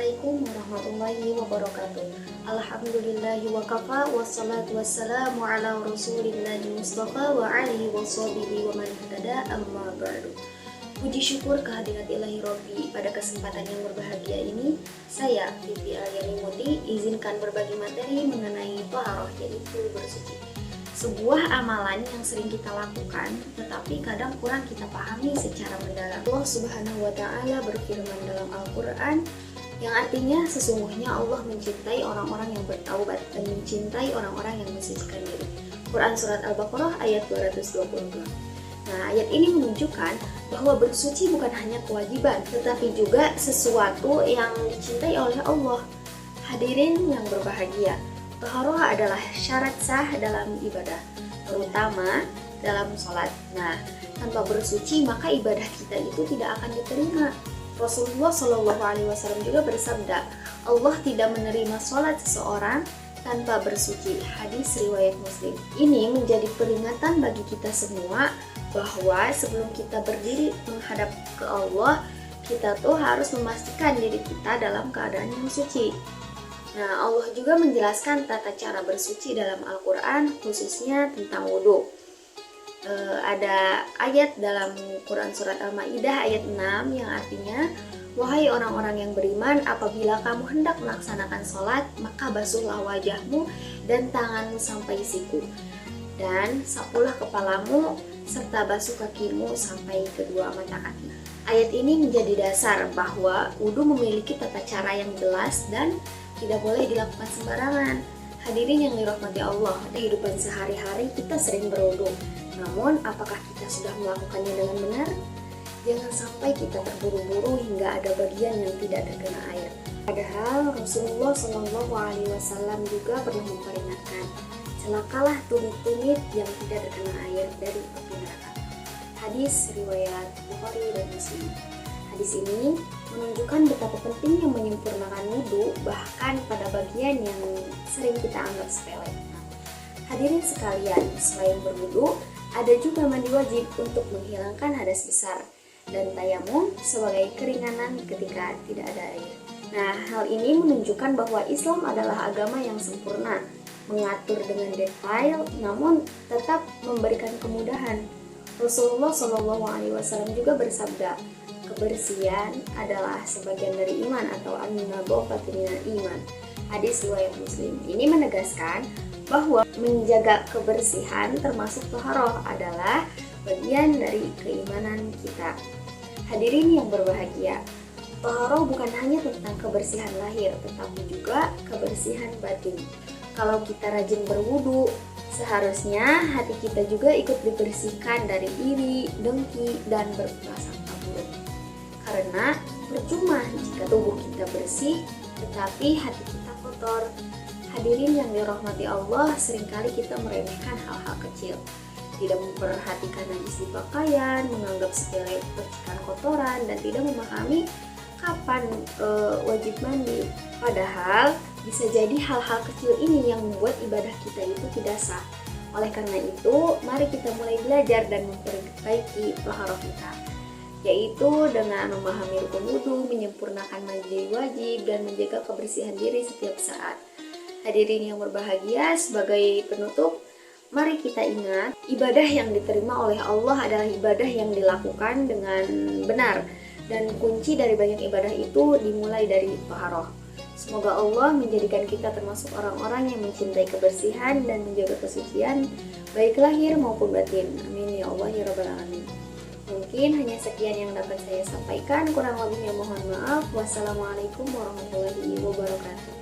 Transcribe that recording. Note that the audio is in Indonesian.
Assalamualaikum warahmatullahi wabarakatuh. Alhamdulillahi wa kafa, wassalatu wassalamu ala rasulillahi mustafa wa alihi wa sahbihi wa man ihtada, amma ba'du. Puji syukur kehadirat ilahi Rabbi. Pada kesempatan yang berbahagia ini, saya Vivi Aryani Muti izinkan berbagi materi mengenai taharah, yaitu bersuci. Sebuah amalan yang sering kita lakukan, tetapi kadang kurang kita pahami secara mendalam. Allah Subhanahu wa Ta'ala berfirman dalam Al-Quran, yang artinya sesungguhnya Allah mencintai orang-orang yang bertaubat dan mencintai orang-orang yang mensucikan diri. Quran Surat Al-Baqarah ayat 222. Nah, ayat ini menunjukkan bahwa bersuci bukan hanya kewajiban, tetapi juga sesuatu yang dicintai oleh Allah. Hadirin yang berbahagia, taharah adalah syarat sah dalam ibadah, terutama dalam sholat. Nah, tanpa bersuci maka ibadah kita itu tidak akan diterima. Rasulullah Shallallahu Alaihi Wasallam juga bersabda, Allah tidak menerima sholat seseorang tanpa bersuci. Hadis riwayat Muslim. Ini menjadi peringatan bagi kita semua bahwa sebelum kita berdiri menghadap ke Allah, kita tuh harus memastikan diri kita dalam keadaan yang suci. Nah, Allah juga menjelaskan tata cara bersuci dalam Al-Quran, khususnya tentang wudhu. Ada ayat dalam Quran Surat Al-Ma'idah ayat 6 yang artinya, wahai orang-orang yang beriman, apabila kamu hendak melaksanakan sholat, maka basuhlah wajahmu dan tanganmu sampai siku, dan sapulah kepalamu serta basuh kakimu sampai kedua mata kaki. Ayat ini menjadi dasar bahwa wudhu memiliki tata cara yang jelas dan tidak boleh dilakukan sembarangan. Hadirin yang dirahmati Allah, di kehidupan sehari-hari kita sering berwudu. Namun, apakah kita sudah melakukannya dengan benar? Jangan sampai kita terburu-buru hingga ada bagian yang tidak terkena air. Padahal Rasulullah Shallallahu Alaihi Wasallam juga pernah memperingatkan, celakalah tumit-tumit yang tidak terkena air dari api neraka. Hadis riwayat Bukhari dan Muslim. Hadis ini menunjukkan betapa pentingnya menyempurnakan wudhu bahkan pada bagian yang sering kita anggap sepele. Hadirin sekalian, selain berwudhu, ada juga mandi wajib untuk menghilangkan hadas besar dan tayamum sebagai keringanan ketika tidak ada air. Nah, hal ini menunjukkan bahwa Islam adalah agama yang sempurna, mengatur dengan detail namun tetap memberikan kemudahan. Rasulullah Shallallahu Alaihi Wasallam juga bersabda, kebersihan adalah sebagian dari iman atau an-nadhafatu minal iman. Hadis riwayat Muslim. Ini menegaskan bahwa menjaga kebersihan termasuk taharah adalah bagian dari keimanan kita. Hadirin yang berbahagia, taharah bukan hanya tentang kebersihan lahir, tetapi juga kebersihan batin. Kalau kita rajin berwudu, seharusnya hati kita juga ikut dibersihkan dari iri, dengki, dan berprasangka buruk. Karena percuma jika tubuh kita bersih, tetapi hati kita kotor. Hadirin yang dirahmati Allah, seringkali kita meremehkan hal-hal kecil, tidak memperhatikan najis di pakaian, menganggap sepele percikan kotoran, dan tidak memahami kapan wajib mandi. Padahal bisa jadi hal-hal kecil ini yang membuat ibadah kita itu tidak sah. Oleh karena itu, mari kita mulai belajar dan memperbaiki taharah kita, yaitu dengan memahami rukun wudhu, menyempurnakan mandi wajib, dan menjaga kebersihan diri setiap saat. Hadirin yang berbahagia, sebagai penutup, mari kita ingat, ibadah yang diterima oleh Allah adalah ibadah yang dilakukan dengan benar, dan kunci dari banyak ibadah itu dimulai dari taharah. Semoga Allah menjadikan kita termasuk orang-orang yang mencintai kebersihan dan menjaga kesucian, baik lahir maupun batin. Amin ya Allah ya Rabbal Alamin. Mungkin hanya sekian yang dapat saya sampaikan, kurang lebihnya mohon maaf. Wassalamualaikum warahmatullahi wabarakatuh.